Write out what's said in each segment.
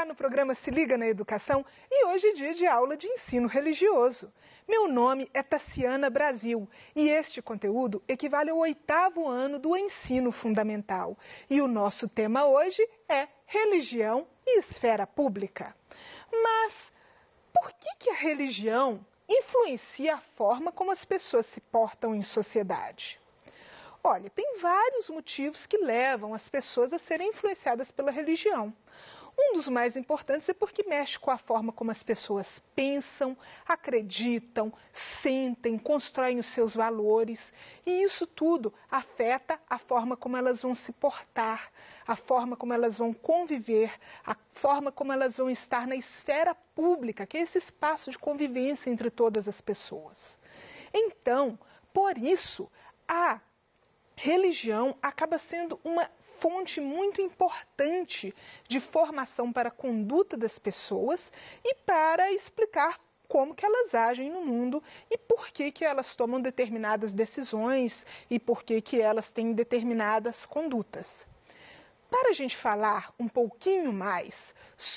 está no programa Se Liga na Educação e hoje é dia de aula de ensino religioso. Meu nome é Tassiana Brasil e este conteúdo equivale ao 8º ano do ensino fundamental. E o nosso tema hoje é religião e esfera pública. Mas por que a religião influencia a forma como as pessoas se portam em sociedade? Olha, tem vários motivos que levam as pessoas a serem influenciadas pela religião. Um dos mais importantes é porque mexe com a forma como as pessoas pensam, acreditam, sentem, constroem os seus valores. E isso tudo afeta a forma como elas vão se portar, a forma como elas vão conviver, a forma como elas vão estar na esfera pública, que é esse espaço de convivência entre todas as pessoas. Então, por isso, a religião acaba sendo uma fonte muito importante de formação para a conduta das pessoas e para explicar como que elas agem no mundo e por que elas tomam determinadas decisões e por que elas têm determinadas condutas. Para a gente falar um pouquinho mais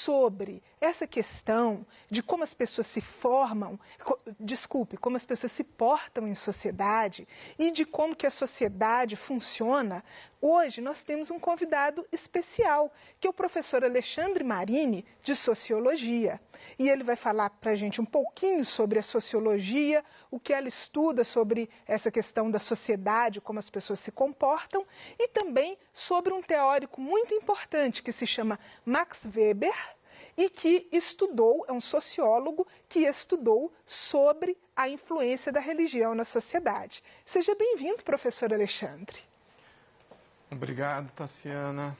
sobre essa questão de como as pessoas se formam, como as pessoas se portam em sociedade e de como que a sociedade funciona, hoje nós temos um convidado especial, que é o professor Alexandre Marini, de Sociologia. E ele vai falar para a gente um pouquinho sobre a sociologia, o que ela estuda sobre essa questão da sociedade, como as pessoas se comportam, e também sobre um teórico muito importante que se chama Max Weber e que é um sociólogo que estudou sobre a influência da religião na sociedade. Seja bem-vindo, professor Alexandre. Obrigado, Tassiana.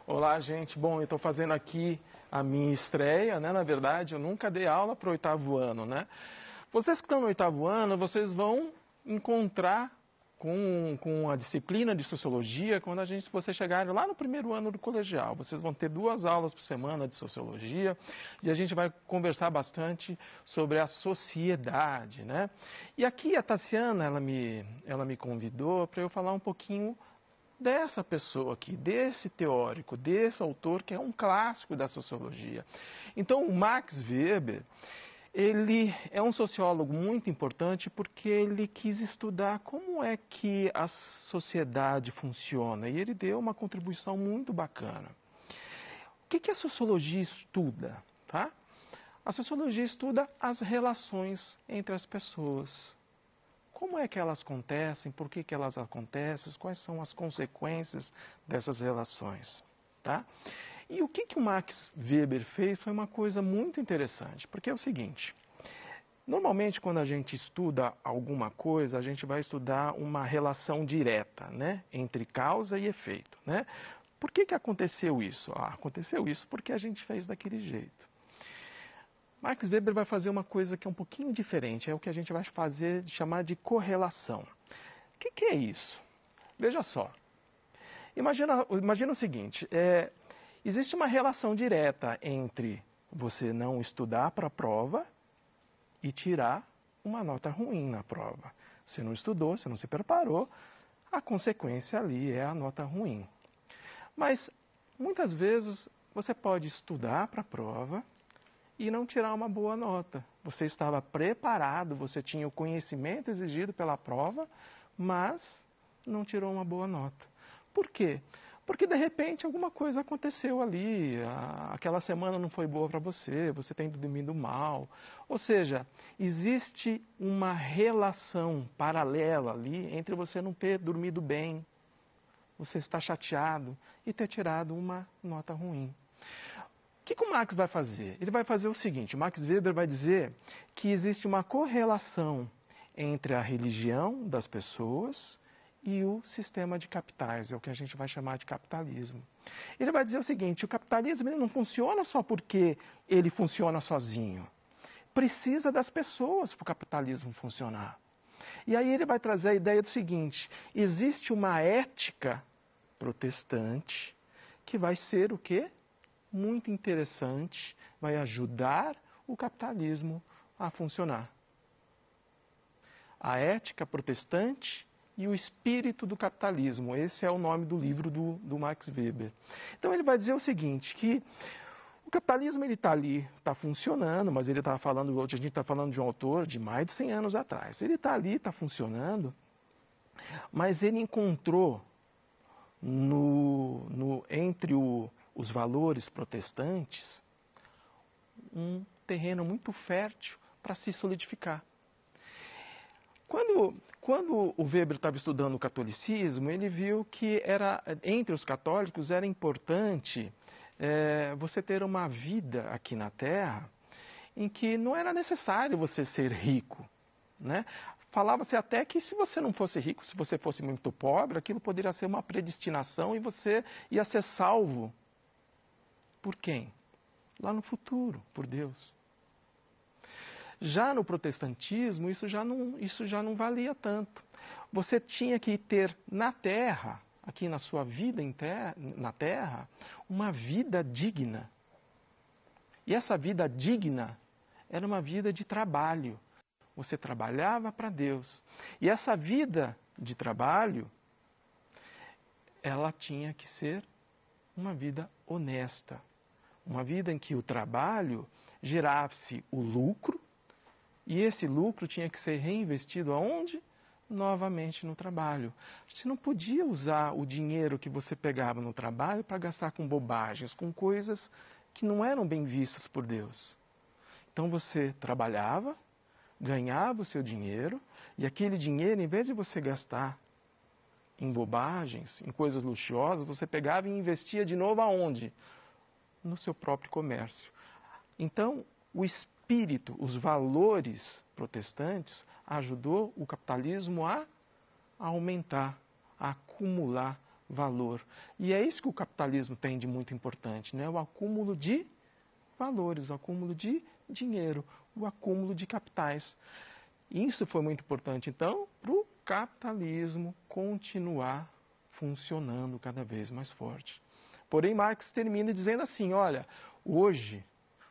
Olá, gente. Bom, eu estou fazendo aqui a minha estreia, né? Na verdade, eu nunca dei aula para o 8º ano, né? Vocês que estão no 8º ano, vocês vão encontrar com a disciplina de sociologia quando vocês chegarem lá no 1º ano do colegial. Vocês vão ter 2 aulas por semana de sociologia e a gente vai conversar bastante sobre a sociedade, né? E aqui a Tassiana, ela me convidou para eu falar um pouquinho dessa pessoa aqui, desse teórico, desse autor que é um clássico da sociologia. Então, o Max Weber, ele é um sociólogo muito importante porque ele quis estudar como é que a sociedade funciona e ele deu uma contribuição muito bacana. O que a sociologia estuda? Tá? A sociologia estuda as relações entre as pessoas. Como é que elas acontecem, por que elas acontecem, quais são as consequências dessas relações. Tá? E o que o Max Weber fez foi uma coisa muito interessante, porque é o seguinte, normalmente quando a gente estuda alguma coisa, a gente vai estudar uma relação direta, né, entre causa e efeito. Né? Por que aconteceu isso? Aconteceu isso porque a gente fez daquele jeito. Max Weber vai fazer uma coisa que é um pouquinho diferente, é o que a gente vai chamar de correlação. O que é isso? Veja só, imagina o seguinte, existe uma relação direta entre você não estudar para a prova e tirar uma nota ruim na prova. Você não estudou, você não se preparou, a consequência ali é a nota ruim. Mas, muitas vezes, você pode estudar para a prova e não tirar uma boa nota. Você estava preparado, você tinha o conhecimento exigido pela prova, mas não tirou uma boa nota. Por quê? Porque, de repente, alguma coisa aconteceu ali, aquela semana não foi boa para você, você tem dormido mal. Ou seja, existe uma relação paralela ali entre você não ter dormido bem, você estar chateado e ter tirado uma nota ruim. O que o Marx vai fazer? Ele vai fazer o seguinte, o Max Weber vai dizer que existe uma correlação entre a religião das pessoas e o sistema de capitais, é o que a gente vai chamar de capitalismo. Ele vai dizer o seguinte, o capitalismo ele não funciona só porque ele funciona sozinho. Precisa das pessoas para o capitalismo funcionar. E aí ele vai trazer a ideia do seguinte, existe uma ética protestante que vai ser o quê? Muito interessante, vai ajudar o capitalismo a funcionar. A ética protestante e o espírito do capitalismo. Esse é o nome do livro do Max Weber. Então ele vai dizer o seguinte, que o capitalismo ele está ali, está funcionando, mas ele está falando, hoje a gente está falando de um autor de mais de 100 anos atrás. Ele está ali, está funcionando, mas ele encontrou entre os valores protestantes um terreno muito fértil para se solidificar. Quando o Weber estava estudando o catolicismo, ele viu que entre os católicos era importante você ter uma vida aqui na Terra em que não era necessário você ser rico, né? Falava-se até que se você não fosse rico, se você fosse muito pobre, aquilo poderia ser uma predestinação e você ia ser salvo. Por quem? Lá no futuro, por Deus. Já no protestantismo, isso já não valia tanto. Você tinha que ter na Terra, aqui na sua vida na Terra, uma vida digna. E essa vida digna era uma vida de trabalho. Você trabalhava para Deus. E essa vida de trabalho, ela tinha que ser uma vida honesta. Uma vida em que o trabalho gerasse o lucro, e esse lucro tinha que ser reinvestido aonde? Novamente no trabalho. Você não podia usar o dinheiro que você pegava no trabalho para gastar com bobagens, com coisas que não eram bem vistas por Deus. Então você trabalhava, ganhava o seu dinheiro, e aquele dinheiro, em vez de você gastar em bobagens, em coisas luxuosas, você pegava e investia de novo aonde? No seu próprio comércio. Então, o espírito, os valores protestantes, ajudou o capitalismo a aumentar, a acumular valor. E é isso que o capitalismo tem de muito importante, né? O acúmulo de valores, o acúmulo de dinheiro, o acúmulo de capitais. Isso foi muito importante, então, para o capitalismo continuar funcionando cada vez mais forte. Porém, Marx termina dizendo assim, olha, hoje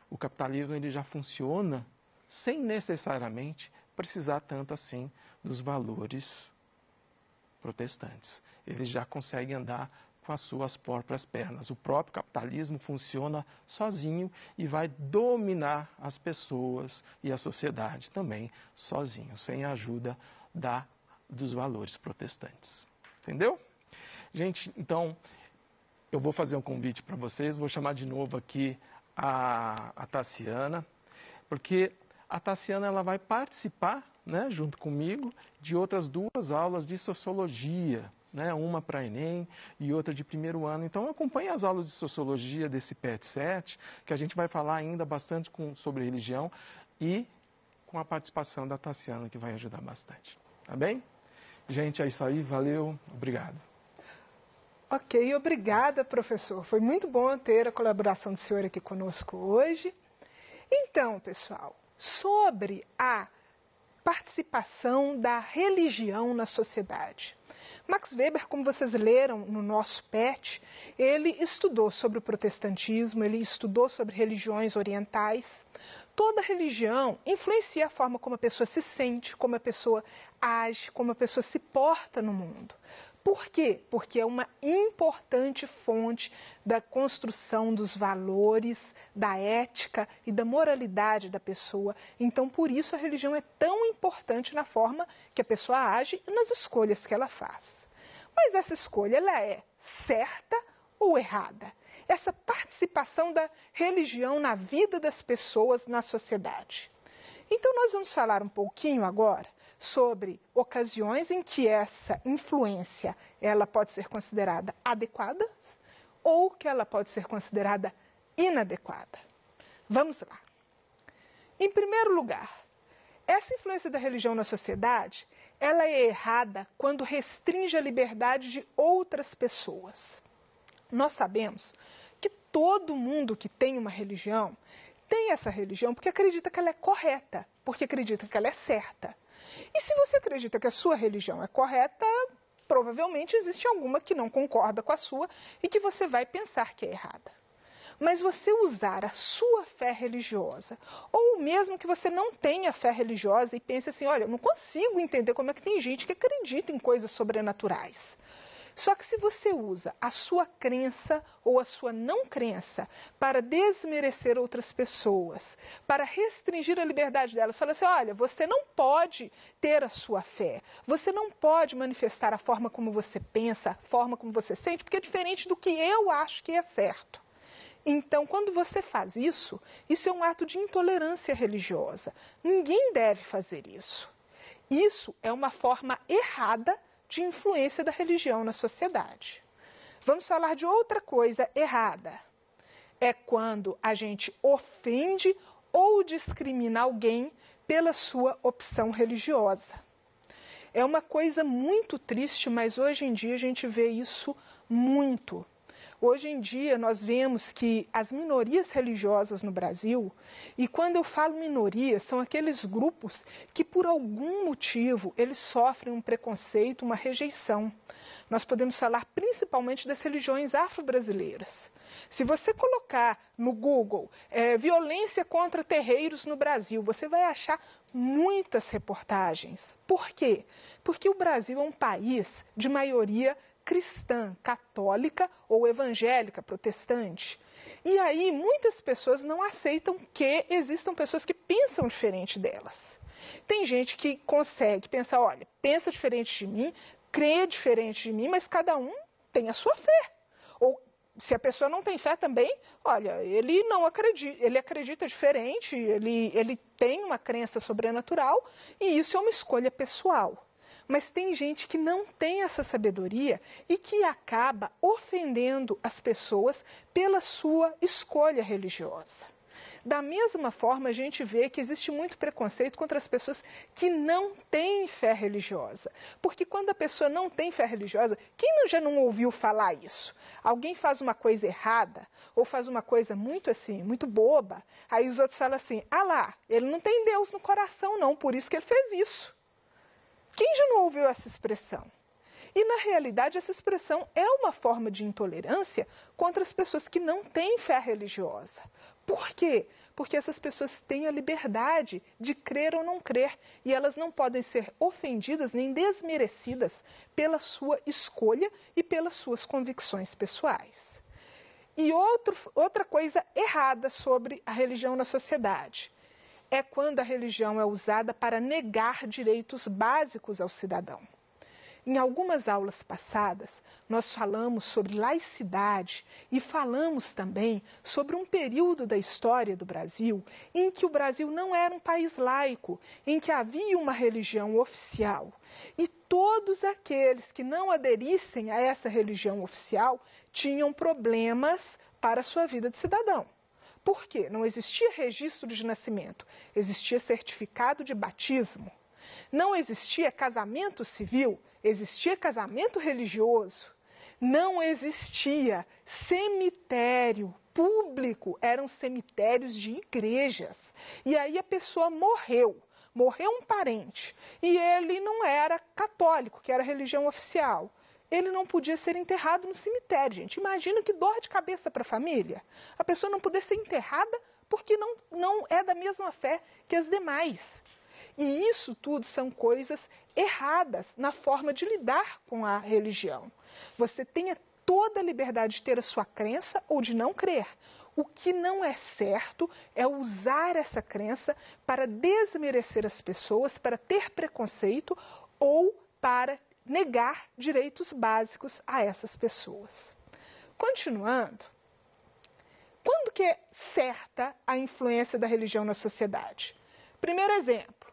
o capitalismo ele já funciona sem necessariamente precisar tanto assim dos valores protestantes. Ele já consegue andar com as suas próprias pernas. O próprio capitalismo funciona sozinho e vai dominar as pessoas e a sociedade também sozinho, sem a ajuda dos valores protestantes. Entendeu? Gente, então, eu vou fazer um convite para vocês, vou chamar de novo aqui a Tassiana, porque a Tassiana ela vai participar, né, junto comigo, de outras 2 aulas de Sociologia, né, uma para Enem e outra de primeiro ano. Então acompanhe as aulas de Sociologia desse PET 7, que a gente vai falar ainda bastante sobre religião e com a participação da Tassiana, que vai ajudar bastante. Tá bem? Gente, é isso aí, valeu, obrigado. Ok, obrigada, professor. Foi muito bom ter a colaboração do senhor aqui conosco hoje. Então, pessoal, sobre a participação da religião na sociedade. Max Weber, como vocês leram no nosso PET, ele estudou sobre o protestantismo, ele estudou sobre religiões orientais. Toda religião influencia a forma como a pessoa se sente, como a pessoa age, como a pessoa se porta no mundo. Por quê? Porque é uma importante fonte da construção dos valores, da ética e da moralidade da pessoa. Então, por isso, a religião é tão importante na forma que a pessoa age e nas escolhas que ela faz. Mas essa escolha, ela é certa ou errada? Essa participação da religião na vida das pessoas na sociedade. Então, nós vamos falar um pouquinho agora sobre ocasiões em que essa influência ela pode ser considerada adequada ou que ela pode ser considerada inadequada. Vamos lá. Em primeiro lugar, essa influência da religião na sociedade, ela é errada quando restringe a liberdade de outras pessoas. Nós sabemos que todo mundo que tem uma religião tem essa religião porque acredita que ela é correta, porque acredita que ela é certa. E se você acredita que a sua religião é correta, provavelmente existe alguma que não concorda com a sua e que você vai pensar que é errada. Mas você usar a sua fé religiosa, ou mesmo que você não tenha fé religiosa e pense assim, olha, eu não consigo entender como é que tem gente que acredita em coisas sobrenaturais. Só que se você usa a sua crença ou a sua não crença para desmerecer outras pessoas, para restringir a liberdade delas, fala assim, olha, você não pode ter a sua fé, você não pode manifestar a forma como você pensa, a forma como você sente, porque é diferente do que eu acho que é certo. Então, quando você faz isso, isso é um ato de intolerância religiosa. Ninguém deve fazer isso. Isso é uma forma errada de influência da religião na sociedade. Vamos falar de outra coisa errada. É quando a gente ofende ou discrimina alguém pela sua opção religiosa. É uma coisa muito triste, mas hoje em dia a gente vê isso muito. Hoje em dia nós vemos que as minorias religiosas no Brasil, e quando eu falo minoria, são aqueles grupos que por algum motivo eles sofrem um preconceito, uma rejeição. Nós podemos falar principalmente das religiões afro-brasileiras. Se você colocar no Google violência contra terreiros no Brasil, você vai achar muitas reportagens. Por quê? Porque o Brasil é um país de maioria cristã, católica ou evangélica, protestante. E aí muitas pessoas não aceitam que existam pessoas que pensam diferente delas. Tem gente que consegue pensar, olha, pensa diferente de mim, crê diferente de mim, mas cada um tem a sua fé. Ou se a pessoa não tem fé também, olha, ele não acredita, ele acredita diferente, ele tem uma crença sobrenatural e isso é uma escolha pessoal. Mas tem gente que não tem essa sabedoria e que acaba ofendendo as pessoas pela sua escolha religiosa. Da mesma forma, a gente vê que existe muito preconceito contra as pessoas que não têm fé religiosa. Porque quando a pessoa não tem fé religiosa, quem já não ouviu falar isso? Alguém faz uma coisa errada ou faz uma coisa muito assim, muito boba, aí os outros falam assim, ah lá, ele não tem Deus no coração não, por isso que ele fez isso. Quem já não ouviu essa expressão? E, na realidade, essa expressão é uma forma de intolerância contra as pessoas que não têm fé religiosa. Por quê? Porque essas pessoas têm a liberdade de crer ou não crer e elas não podem ser ofendidas nem desmerecidas pela sua escolha e pelas suas convicções pessoais. E outra coisa errada sobre a religião na sociedade é quando a religião é usada para negar direitos básicos ao cidadão. Em algumas aulas passadas, nós falamos sobre laicidade e falamos também sobre um período da história do Brasil em que o Brasil não era um país laico, em que havia uma religião oficial. E todos aqueles que não aderissem a essa religião oficial tinham problemas para a sua vida de cidadão. Por quê? Não existia registro de nascimento, existia certificado de batismo. Não existia casamento civil, existia casamento religioso. Não existia cemitério público, eram cemitérios de igrejas. E aí a pessoa morreu um parente, e ele não era católico, que era a religião oficial. Ele não podia ser enterrado no cemitério, gente. Imagina que dor de cabeça para a família. A pessoa não poder ser enterrada porque não é da mesma fé que as demais. E isso tudo são coisas erradas na forma de lidar com a religião. Você tem toda a liberdade de ter a sua crença ou de não crer. O que não é certo é usar essa crença para desmerecer as pessoas, para ter preconceito ou para negar direitos básicos a essas pessoas. Continuando, quando que é certa a influência da religião na sociedade? Primeiro exemplo,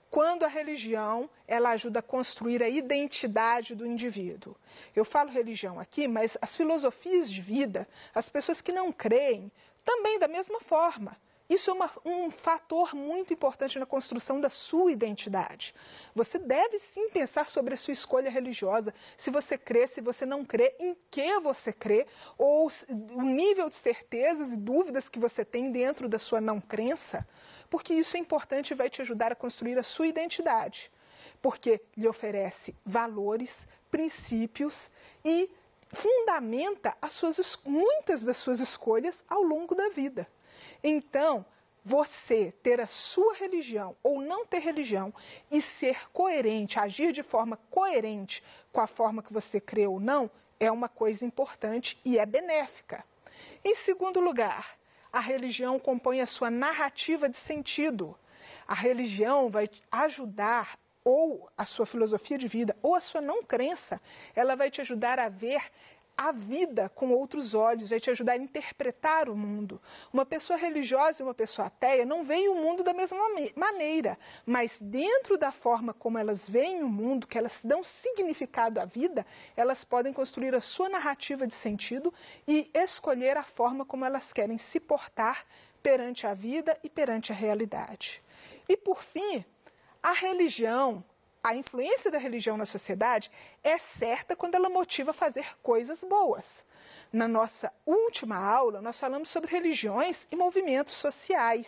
quando a religião ela ajuda a construir a identidade do indivíduo. Eu falo religião aqui, mas as filosofias de vida, as pessoas que não creem, também da mesma forma. Isso é um fator muito importante na construção da sua identidade. Você deve sim pensar sobre a sua escolha religiosa, se você crê, se você não crê, em que você crê, ou o nível de certezas e dúvidas que você tem dentro da sua não crença, porque isso é importante e vai te ajudar a construir a sua identidade, porque lhe oferece valores, princípios e fundamenta muitas das suas escolhas ao longo da vida. Então, você ter a sua religião ou não ter religião e ser coerente, agir de forma coerente com a forma que você crê ou não, é uma coisa importante e é benéfica. Em segundo lugar, a religião compõe a sua narrativa de sentido. A religião vai ajudar, ou a sua filosofia de vida, ou a sua não crença, ela vai te ajudar a ver a vida com outros olhos, vai te ajudar a interpretar o mundo. Uma pessoa religiosa e uma pessoa ateia não veem o mundo da mesma maneira, mas dentro da forma como elas veem o mundo, que elas dão significado à vida, elas podem construir a sua narrativa de sentido e escolher a forma como elas querem se portar perante a vida e perante a realidade. E por fim, a religião, a influência da religião na sociedade é certa quando ela motiva a fazer coisas boas. Na nossa última aula, nós falamos sobre religiões e movimentos sociais.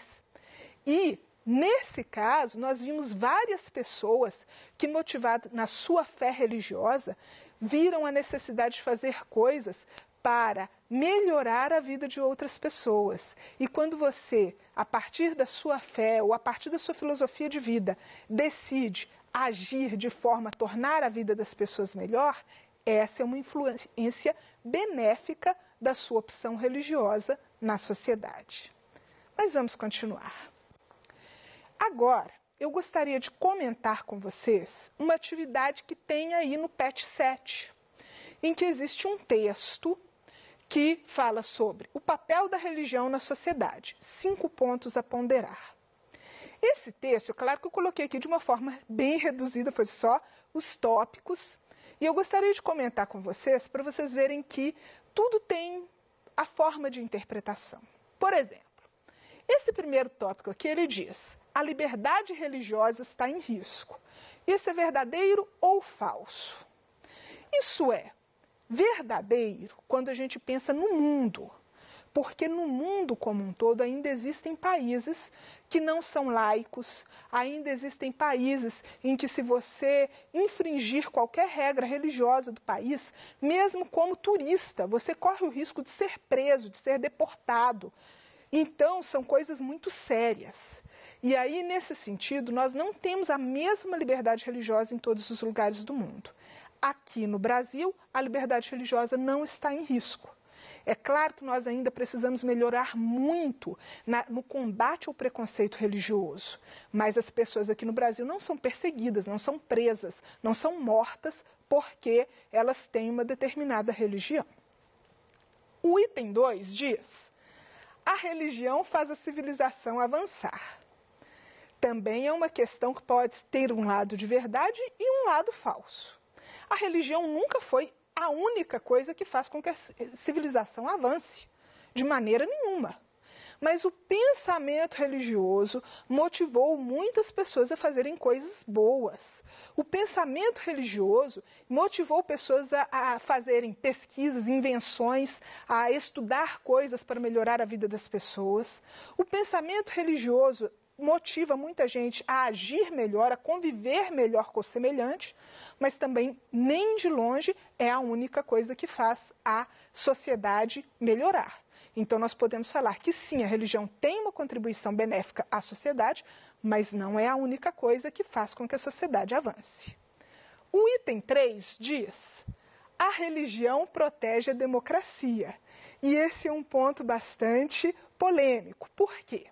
E, nesse caso, nós vimos várias pessoas que, motivadas na sua fé religiosa, viram a necessidade de fazer coisas para melhorar a vida de outras pessoas. E quando você, a partir da sua fé ou a partir da sua filosofia de vida, decide agir de forma a tornar a vida das pessoas melhor, essa é uma influência benéfica da sua opção religiosa na sociedade. Mas vamos continuar. Agora, eu gostaria de comentar com vocês uma atividade que tem aí no PET 7, em que existe um texto que fala sobre o papel da religião na sociedade. 5 pontos a ponderar. Esse texto, claro que eu coloquei aqui de uma forma bem reduzida, foi só os tópicos. E eu gostaria de comentar com vocês, para vocês verem que tudo tem a forma de interpretação. Por exemplo, esse primeiro tópico aqui, ele diz: a liberdade religiosa está em risco. Isso é verdadeiro ou falso? Isso é verdadeiro quando a gente pensa no mundo, porque no mundo como um todo ainda existem países que não são laicos, ainda existem países em que, se você infringir qualquer regra religiosa do país, mesmo como turista, você corre o risco de ser preso, de ser deportado. Então, são coisas muito sérias. E aí, nesse sentido, nós não temos a mesma liberdade religiosa em todos os lugares do mundo. Aqui no Brasil, a liberdade religiosa não está em risco. É claro que nós ainda precisamos melhorar muito no combate ao preconceito religioso, mas as pessoas aqui no Brasil não são perseguidas, não são presas, não são mortas porque elas têm uma determinada religião. O item 2 diz: a religião faz a civilização avançar. Também é uma questão que pode ter um lado de verdade e um lado falso. A religião nunca foi a única coisa que faz com que a civilização avance, de maneira nenhuma. Mas o pensamento religioso motivou muitas pessoas a fazerem coisas boas. O pensamento religioso motivou pessoas a fazerem pesquisas, invenções, a estudar coisas para melhorar a vida das pessoas. O pensamento religioso motiva muita gente a agir melhor, a conviver melhor com o semelhante, mas também, nem de longe, é a única coisa que faz a sociedade melhorar. Então, nós podemos falar que sim, a religião tem uma contribuição benéfica à sociedade, mas não é a única coisa que faz com que a sociedade avance. O item 3 diz: a religião protege a democracia. E esse é um ponto bastante polêmico. Por quê?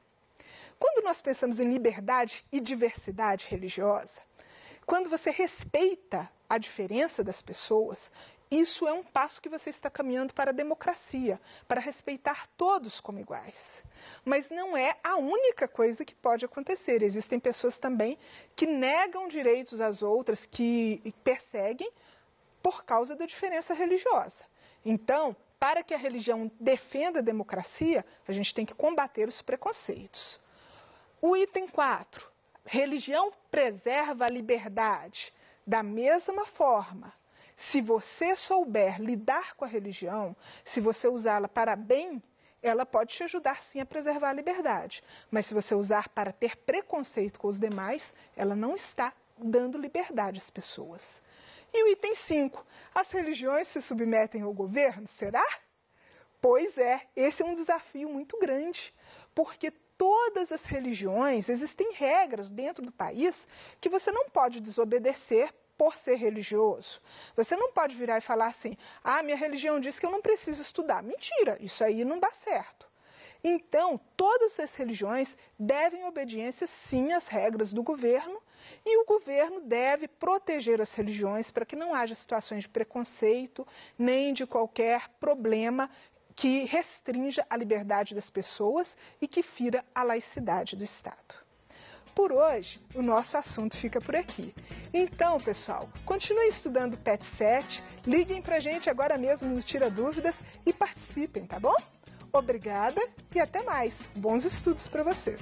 Quando nós pensamos em liberdade e diversidade religiosa, quando você respeita a diferença das pessoas, isso é um passo que você está caminhando para a democracia, para respeitar todos como iguais. Mas não é a única coisa que pode acontecer. Existem pessoas também que negam direitos às outras, que perseguem por causa da diferença religiosa. Então, para que a religião defenda a democracia, a gente tem que combater os preconceitos. O item 4, religião preserva a liberdade. Da mesma forma, se você souber lidar com a religião, se você usá-la para bem, ela pode te ajudar sim a preservar a liberdade. Mas se você usar para ter preconceito com os demais, ela não está dando liberdade às pessoas. E o item 5, as religiões se submetem ao governo, será? Pois é, esse é um desafio muito grande, porque todas as religiões, existem regras dentro do país que você não pode desobedecer por ser religioso. Você não pode virar e falar assim, minha religião diz que eu não preciso estudar. Mentira, isso aí não dá certo. Então, todas as religiões devem obediência sim às regras do governo e o governo deve proteger as religiões para que não haja situações de preconceito nem de qualquer problema que restrinja a liberdade das pessoas e que fira a laicidade do Estado. Por hoje, o nosso assunto fica por aqui. Então, pessoal, continue estudando o PET 7, liguem pra gente agora mesmo no Tira Dúvidas e participem, tá bom? Obrigada e até mais. Bons estudos para vocês!